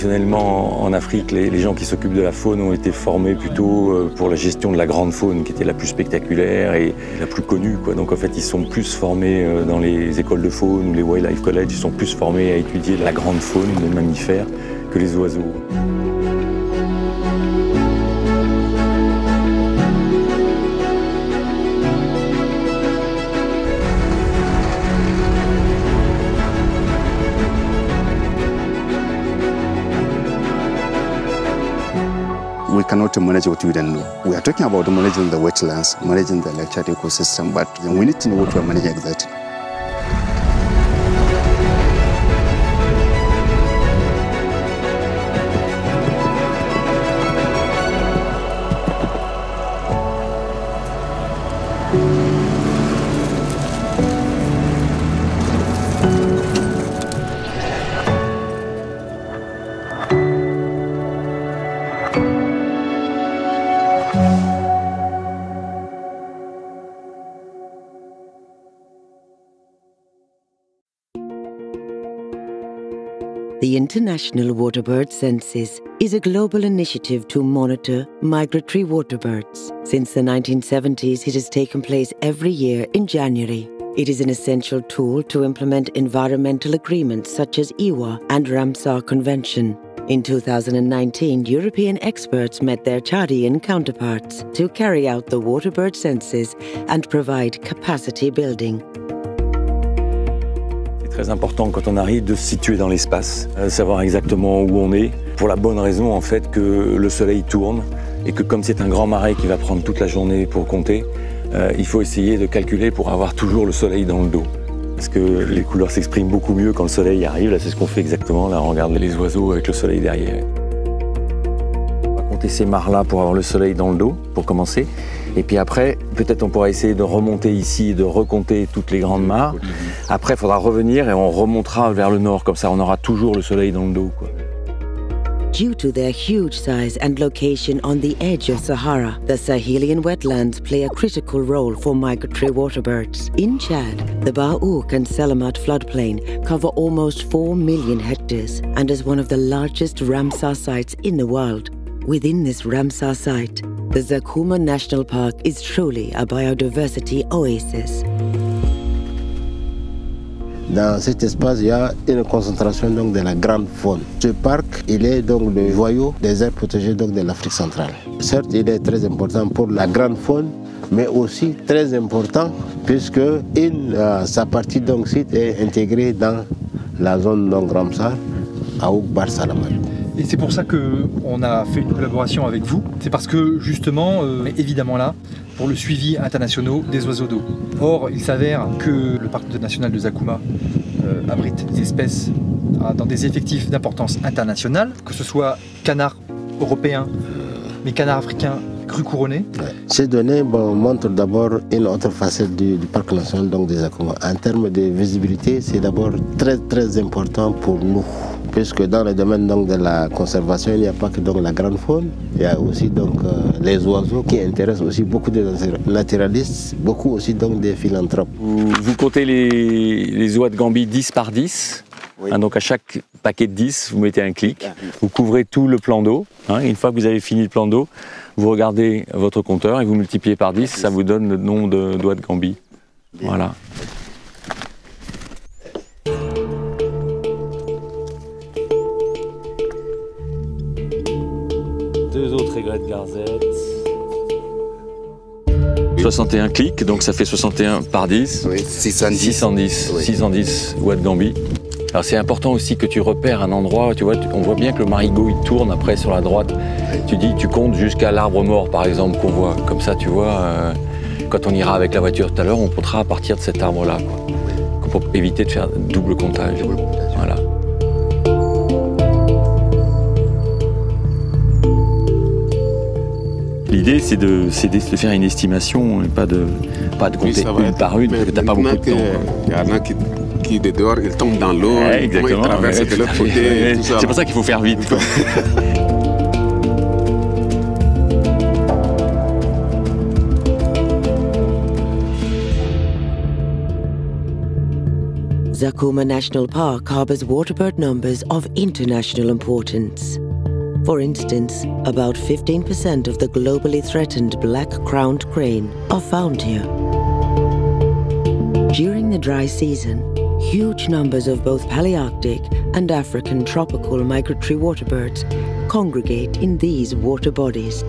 Traditionnellement, en Afrique, les gens qui s'occupent de la faune ont été formés plutôt pour la gestion de la grande faune, qui était la plus spectaculaire et la plus connue, quoi. Donc en fait, ils sont plus formés dans les écoles de faune ou les wildlife colleges, ils sont plus formés à étudier la grande faune, les mammifères, que les oiseaux. We cannot manage what we don't know. We are talking about managing the wetlands, managing the lake chat ecosystem, but we need to know what we are managing exactly. The International Waterbird Census is a global initiative to monitor migratory waterbirds. Since the 1970s, it has taken place every year in January. It is an essential tool to implement environmental agreements such as IWA and Ramsar Convention. In 2019, European experts met their Chadian counterparts to carry out the waterbird census and provide capacity building. C'est très important quand on arrive de se situer dans l'espace, savoir exactement où on est, pour la bonne raison en fait que le soleil tourne et que comme c'est un grand marais qui va prendre toute la journée pour compter, il faut essayer de calculer pour avoir toujours le soleil dans le dos. Parce que les couleurs s'expriment beaucoup mieux quand le soleil arrive, là c'est ce qu'on fait exactement, là on regarde les oiseaux avec le soleil derrière. On va compter ces mares-là pour avoir le soleil dans le dos, pour commencer. Et puis après, peut-être on pourra essayer de remonter ici et de recompter toutes les grandes mares. Après, il faudra revenir et on remontera vers le nord, comme ça on aura toujours le soleil dans le dos, quoi. Due to their huge size and location on the edge of Sahara, the Sahelian wetlands play a critical role for migratory waterbirds. In Chad, the Ba'ouk and Selamat floodplain cover almost 4 million hectares and is one of the largest Ramsar sites in the world. Within this Ramsar site, the Zakouma National Park is truly a biodiversity oasis. Dans cet espace, il y a une concentration donc, de la grande faune. Ce parc, il est donc le joyau des aires protégées donc, de l'Afrique centrale. Certes, il est très important pour la grande faune, mais aussi très important puisque sa partie donc, site est intégrée dans la zone donc, Ramsar, à Oukbar Salamat. Et c'est pour ça qu'on a fait une collaboration avec vous. C'est parce que justement, on est évidemment là pour le suivi international des oiseaux d'eau. Or, il s'avère que le parc national de Zakouma abrite des espèces dans des effectifs d'importance internationale, que ce soit canards européens, mais canards africains, cru couronné. Ces données montrent d'abord une autre facette du parc national donc, de Zakouma. En termes de visibilité, c'est d'abord très très important pour nous. Puisque dans le domaine donc, de la conservation, il n'y a pas que donc, la grande faune, il y a aussi donc, les oiseaux qui intéressent aussi beaucoup de naturalistes, beaucoup aussi donc, des philanthropes. Vous comptez les oies de Gambie 10 par 10, oui. Hein, donc à chaque paquet de 10, vous mettez un clic, vous couvrez tout le plan d'eau. Hein, une fois que vous avez fini le plan d'eau, vous regardez votre compteur et vous multipliez par 10, ça vous donne le nombre d'oies de Gambie. Bien. Voilà. Deux autres aigrettes garzettes. 61 clics, donc ça fait 61 par 10. Oui, 610. 610 oies de Gambie. Alors c'est important aussi que tu repères un endroit, tu vois, on voit bien que le marigot il tourne après sur la droite. Tu comptes jusqu'à l'arbre mort par exemple qu'on voit. Comme ça tu vois, quand on ira avec la voiture tout à l'heure, on comptera à partir de cet arbre-là, pour éviter de faire double comptage. Voilà. L'idée, c'est de faire une estimation et pas de compter une par une, parce que tu n'as pas beaucoup de temps. Il y en a qui de dehors, ils tombent dans l'eau, ils traversent de l'autre côté. C'est pour ça qu'il faut faire vite. Quoi. Zakouma National Park harbors waterbird numbers of international importance. For instance, about 15% of the globally threatened black-crowned crane are found here. During the dry season, huge numbers of both Palearctic and African tropical migratory waterbirds congregate in these water bodies.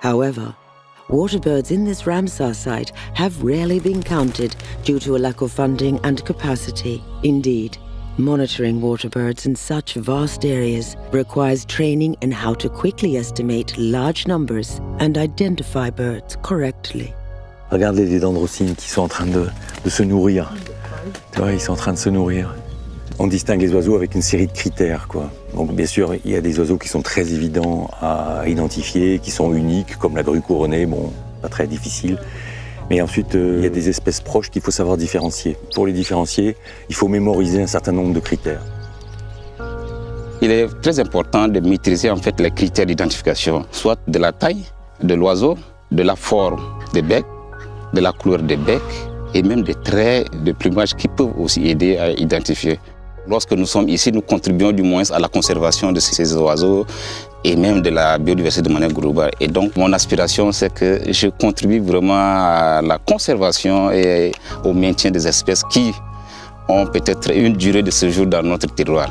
However, waterbirds in this Ramsar site have rarely been counted due to a lack of funding and capacity. Indeed, monitoring waterbirds in such vast areas requires training in how to quickly estimate large numbers and identify birds correctly. Regarde les dendrocygnes qui sont en train de se nourrir. Tu vois, ils sont en train de se nourrir. On distingue les oiseaux avec une série de critères, quoi. Donc bien sûr, il y a des oiseaux qui sont très évidents à identifier, qui sont uniques, comme la grue couronnée, bon, pas très difficile. Mais ensuite, il y a des espèces proches qu'il faut savoir différencier. Pour les différencier, il faut mémoriser un certain nombre de critères. Il est très important de maîtriser en fait les critères d'identification, soit de la taille de l'oiseau, de la forme des becs, de la couleur des becs et même des traits de plumage qui peuvent aussi aider à identifier. Lorsque nous sommes ici, nous contribuons du moins à la conservation de ces oiseaux et même de la biodiversité de manière globale. Et donc, mon aspiration, c'est que je contribue vraiment à la conservation et au maintien des espèces qui ont peut-être une durée de séjour dans notre terroir.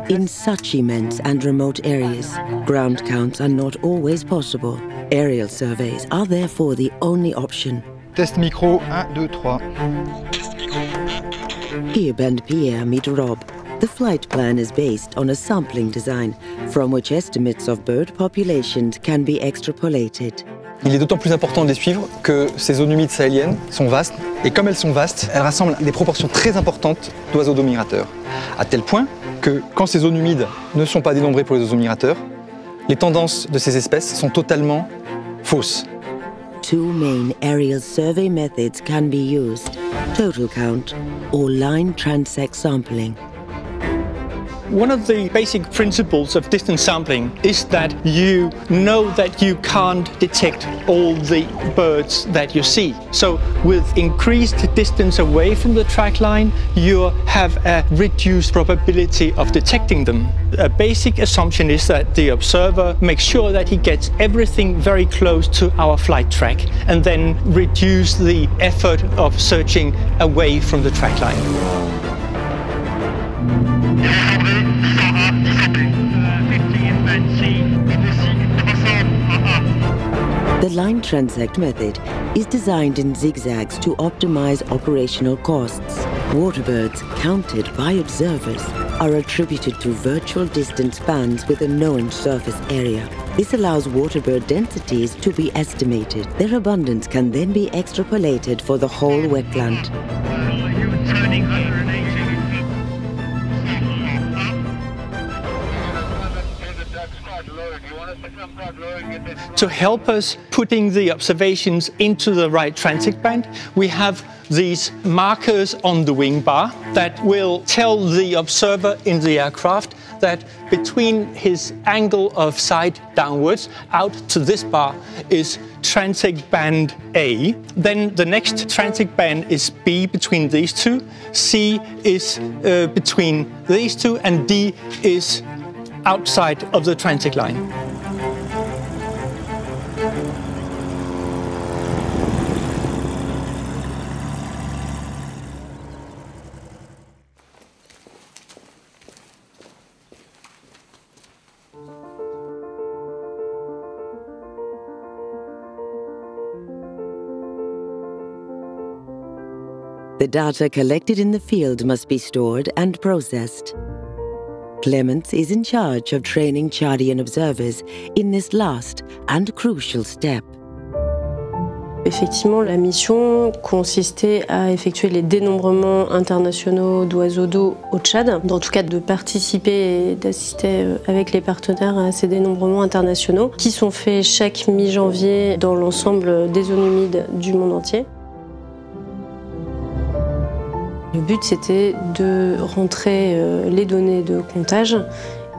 In such immense and remote areas, ground counts are not always possible. Aerial surveys are therefore the only option. Test micro, 1, 2, 3. Here Ben Pierre meet Rob. The flight plan is based on a sampling design from which estimates of bird populations can be extrapolated. Il est d'autant plus important de les suivre que ces zones humides sahéliennes sont vastes, et comme elles sont vastes, elles rassemblent des proportions très importantes d'oiseaux d'eau migrateurs. À tel point que quand ces zones humides ne sont pas dénombrées pour les oiseaux migrateurs, les tendances de ces espèces sont totalement fausses. Two main aerial survey methods can be used: total count or line transect sampling. One of the basic principles of distance sampling is that you know that you can't detect all the birds that you see. So with increased distance away from the track line, you have a reduced probability of detecting them. A basic assumption is that the observer makes sure that he gets everything very close to our flight track and then reduce the effort of searching away from the track line. The line transect method is designed in zigzags to optimize operational costs. Waterbirds counted by observers are attributed to virtual distance bands with a known surface area. This allows waterbird densities to be estimated. Their abundance can then be extrapolated for the whole wetland. To help us putting the observations into the right transect band, we have these markers on the wing bar that will tell the observer in the aircraft that between his angle of sight downwards out to this bar is transect band A. Then the next transect band is B between these two, C is between these two, and D is outside of the transect line. The data collected in the field must be stored and processed. Clements is in charge of training Chadian observers in this last and crucial step. Effectivement, la mission consistait à effectuer les dénombrements internationaux d'oiseaux d'eau au Tchad, en tout cas de participer et d'assister avec les partenaires à ces dénombrements internationaux qui sont faits chaque mi-janvier dans l'ensemble des zones humides du monde entier. Le but, c'était de rentrer les données de comptage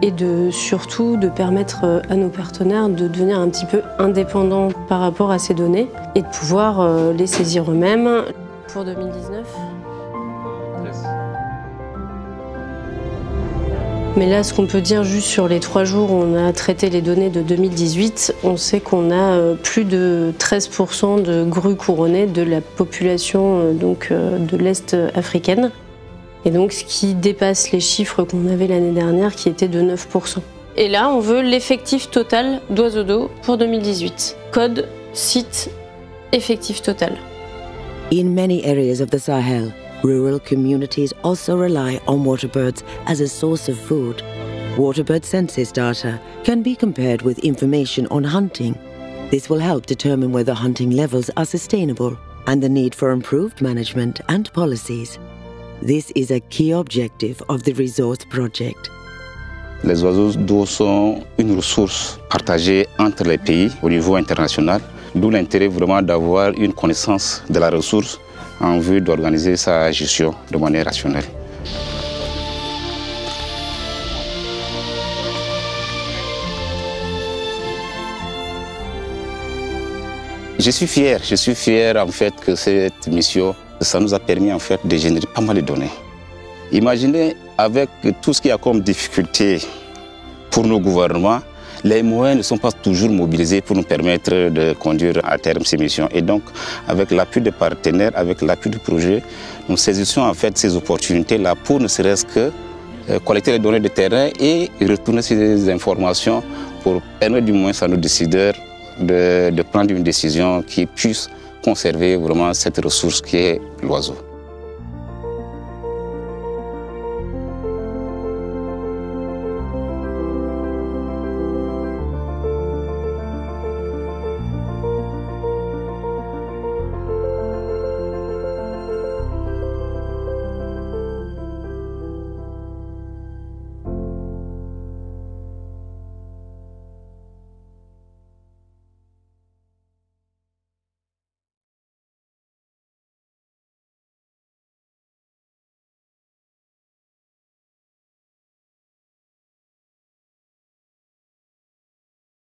et surtout de permettre à nos partenaires de devenir un petit peu indépendants par rapport à ces données et de pouvoir les saisir eux-mêmes. Pour 2019. Mais là, ce qu'on peut dire juste sur les 3 jours où on a traité les données de 2018, on sait qu'on a plus de 13% de grues couronnées de la population de l'Est africaine. Et donc, ce qui dépasse les chiffres qu'on avait l'année dernière, qui étaient de 9%. Et là, on veut l'effectif total d'oiseaux d'eau pour 2018. Code, site, effectif total. In many areas of the Sahel, rural communities also rely on waterbirds as a source of food. Waterbird census data can be compared with information on hunting. This will help determine whether hunting levels are sustainable and the need for improved management and policies. This is a key objective of the resource project. Les oiseaux d'eau sont une ressource partagée entre les pays au niveau international, d'où l'intérêt vraiment d'avoir une connaissance de la ressource en vue d'organiser sa gestion de manière rationnelle. Je suis fier en fait que cette mission, ça nous a permis en fait de générer pas mal de données. Imaginez avec tout ce qu'il y a comme difficulté pour nos gouvernements, les moyens ne sont pas toujours mobilisés pour nous permettre de conduire à terme ces missions. Et donc, avec l'appui des partenaires, avec l'appui du projet, nous saisissons en fait ces opportunités-là pour ne serait-ce que collecter les données de terrain et retourner ces informations pour permettre du moins à nos décideurs de prendre une décision qui puisse conserver vraiment cette ressource qui est l'oiseau.